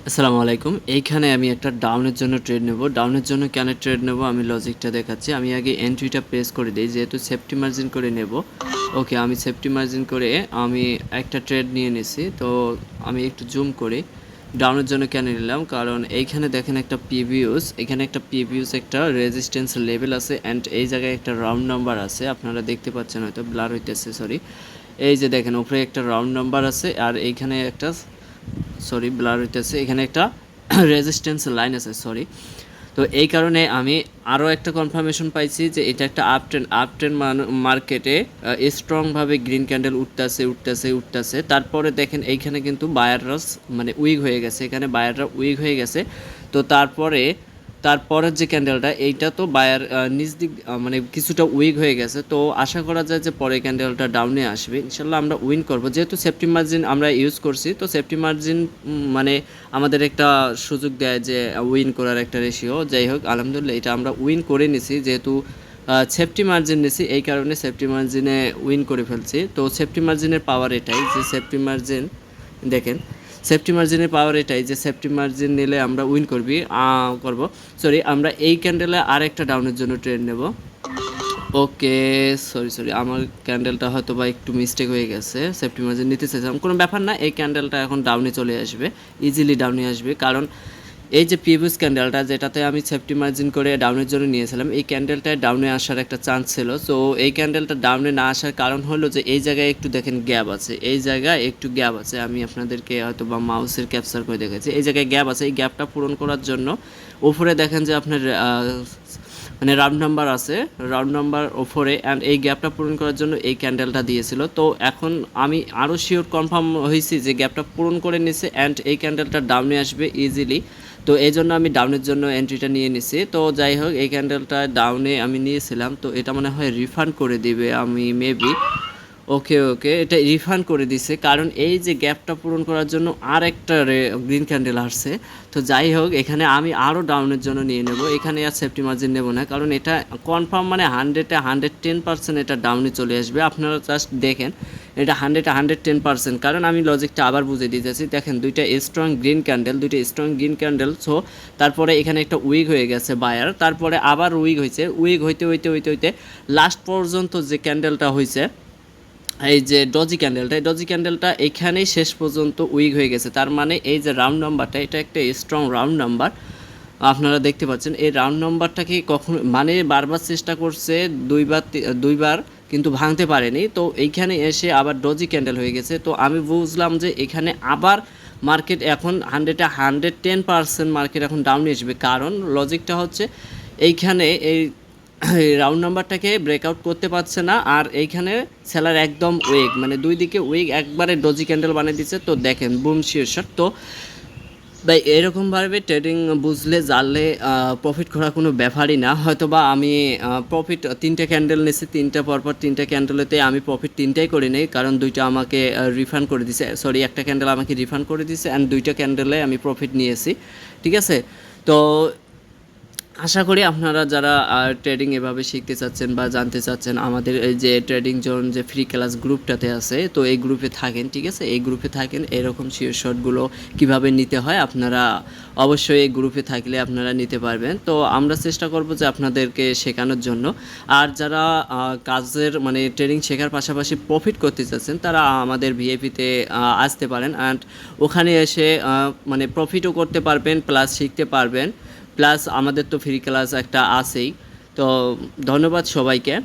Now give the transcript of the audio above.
আসসালামু আলাইকুম। এইখানে আমি একটা ডাউনের জন্য ট্রেড নেব। ডাউনের জন্য কেন ট্রেড নেব আমি লজিকটা দেখাচ্ছি। আমি আগে এন্ট্রিটা প্রেস করে দেই, যেহেতু সেফটি মার্জিন করে নেব। ওকে, আমি সেফটি মার্জিন করে আমি একটা ট্রেড নিয়ে নিছি। তো আমি একটু জুম করি। ডাউনের জন্য কেন নিলাম, কারণ এইখানে দেখেন একটা পিভিউস, এখানে একটা পিভিউস, একটা রেজিস্ট্যান্স লেভেল আছে অ্যান্ড এই জায়গায় একটা রাউন্ড নাম্বার আছে। আপনারা দেখতে পাচ্ছেন, হয়তো ব্লার হইতেছে, সরি। এই যে দেখেন উপরে একটা রাউন্ড নাম্বার আছে আর এইখানে একটা, সরি ব্লার হইতেছে, এখানে একটা রেজিস্ট্যান্স লাইন আছে, সরি। তো এই কারণে আমি আরও একটা কনফার্মেশন পাইছি যে এটা একটা আপ ট্রেন্ড মার্কেটে স্ট্রংভাবে গ্রিন ক্যান্ডেল উঠতেছে। তারপরে দেখেন এইখানে কিন্তু বায়াররা মানে উইক হয়ে গেছে, এখানে বায়াররা উইক হয়ে গেছে। তো তারপরের যে ক্যান্ডেলটা, এইটা তো বায়ার নিচ দিক মানে কিছুটা উইক হয়ে গেছে। তো আশা করা যায় যে পরে ক্যান্ডেলটা ডাউনে আসবে, ইনশাল্লাহ আমরা উইন করব। যেহেতু সেফটি মার্জিন আমরা ইউজ করছি, তো সেফটি মার্জিন মানে আমাদের একটা সুযোগ দেয় যে উইন করার একটা রেশিও। যাই হোক, আলহামদুলিল্লাহ এটা আমরা উইন করে নিছি, যেহেতু সেফটি মার্জিন নিছি, এই কারণে সেফটি মার্জিনে উইন করে ফেলছি। তো সেফটি মার্জিনের পাওয়ার এটাই যে সেফটি মার্জিন, দেখেন সেফটি মার্জিনের পাওয়ার এটাই যে সেফটি মার্জিন নিলে আমরা উইন করব। সরি, আমরা এই ক্যান্ডেলে আর একটা ডাউনের জন্য ট্রেড নেব। ওকে, সরি, আমার ক্যান্ডেলটা হয়তো বা একটু মিস্টেক হয়ে গেছে, সেফটি মার্জিন নিতে চাইছিলাম, কোনো ব্যাপার না। এই ক্যান্ডেলটা এখন ডাউনে চলে আসবে, ইজিলি ডাউনে আসবে, কারণ এই যে প্রিভিয়াস ক্যান্ডেলটা যেটাতে আমি সেফটি মার্জিন করে ডাউনের জন্য নিয়েছিলাম, এই ক্যান্ডেলটায় ডাউনে আসার একটা চান্স ছিল। সো এই ক্যান্ডেলটা ডাউনে না আসার কারণ হলো যে এই জায়গায় একটু দেখেন গ্যাপ আছে, এই জায়গায় একটু গ্যাপ আছে। আমি আপনাদেরকে হয়তো বা মাউসের ক্যাপচার করে দেখাচ্ছি, এই জায়গায় গ্যাপ আছে। এই গ্যাপটা পূরণ করার জন্য উপরে দেখেন যে আপনার মানে রাউন্ড নাম্বার আছে, রাউন্ড নাম্বার ওপরে, অ্যান্ড এই গ্যাপটা পূরণ করার জন্য এই ক্যান্ডেলটা দিয়েছিল। তো এখন আমি আরও শিওর কনফার্ম হয়েছি যে গ্যাপটা পূরণ করে নিছে অ্যান্ড এই ক্যান্ডেলটা ডাউনে আসবে ইজিলি। তো এই জন্য আমি ডাউনের জন্য এন্ট্রিটা নিয়ে নিছি। তো যাই হোক, এই ক্যান্ডেলটা ডাউনে আমি নিয়েছিলাম, তো এটা মনে হয় রিফান্ড করে দিবে, আমি মেবি। ওকে, এটা রিফান্ড করে দিছে, কারণ এই যে গ্যাপটা পূরণ করার জন্য আর একটা গ্রিন ক্যান্ডেল আসছে। তো যাই হোক, এখানে আমি আরও ডাউনের জন্য নিয়ে নেব, এখানে আর সেফটি মার্জিন নেব না, কারণ এটা কনফার্ম মানে 110% এটা ডাউনে চলে আসবে। আপনারা জাস্ট দেখেন, এটা 110%, কারণ আমি লজিকটা আবার বুঝে দিতেছি। দেখেন দুইটা স্ট্রং গ্রিন ক্যান্ডেল, সো তারপরে এখানে একটা উইক হয়ে গেছে বায়ার, তারপরে আবার উইক হয়েছে, উইক হইতে লাস্ট পর্যন্ত যে ক্যান্ডেলটা হয়েছে, এই যে ডজি ক্যান্ডেলটা এখানেই শেষ পর্যন্ত উইক হয়ে গেছে। তার মানে এই যে রাউন্ড নাম্বারটা, এটা একটা স্ট্রং রাউন্ড নাম্বার। আপনারা দেখতে পাচ্ছেন এই রাউন্ড নাম্বারটাকে কখন মানে বারবার চেষ্টা করছে, দুইবার কিন্তু ভাঙতে পারেনি। তো এইখানে এসে আবার ডজি ক্যান্ডেল হয়ে গেছে। তো আমি বুঝলাম যে এখানে আবার মার্কেট এখন 110% মার্কেট এখন ডাউনে আসবে, কারণ লজিকটা হচ্ছে এইখানে এই রাউন্ড নাম্বারটাকে ব্রেকআউট করতে পারছে না, আর এইখানে সেলার একদম উইক, মানে দুই দিকে উইক, একবারে ডজি ক্যান্ডেল বানিয়ে দিচ্ছে। তো দেখেন বুম শিওর শট। তো ভাই এরকমভাবে ট্রেডিং বুঝলে জানলে প্রফিট করা কোনো ব্যাপারই না। হয়তো বা আমি প্রফিট 3টে ক্যান্ডেল নিয়েছি, পরপর 3টে ক্যান্ডেলেতে আমি প্রফিট 3টাই করে নিই, কারণ 2টা আমাকে রিফান্ড করে দিছে, সরি একটা ক্যান্ডেল আমাকে রিফান্ড করে দিছে অ্যান্ড 2টা ক্যান্ডেলে আমি প্রফিট নিয়েছি, ঠিক আছে। তো আশা করি আপনারা যারা ট্রেডিং এভাবে শিখতে চাচ্ছেন বা জানতে চাচ্ছেন, আমাদের এই যে ট্রেডিং জোন যে ফ্রি ক্লাস গ্রুপটাতে আছে, তো এই গ্রুপে থাকেন, ঠিক আছে, এই গ্রুপে থাকেন। এরকম শিওর শটগুলো কীভাবে নিতে হয় আপনারা অবশ্যই এই গ্রুপে থাকলে আপনারা নিতে পারবেন। তো আমরা চেষ্টা করব যে আপনাদেরকে শেখানোর জন্য। আর যারা কাজের মানে ট্রেডিং শেখার পাশাপাশি প্রফিট করতে চাচ্ছেন, তারা আমাদের ভিআইপিতে আসতে পারেন অ্যান্ড ওখানে এসে মানে প্রফিটও করতে পারবেন, প্লাস শিখতে পারবেন, প্লাস আমাদের তো ফ্রি ক্লাস একটা আছেই। তো ধন্যবাদ সবাইকে।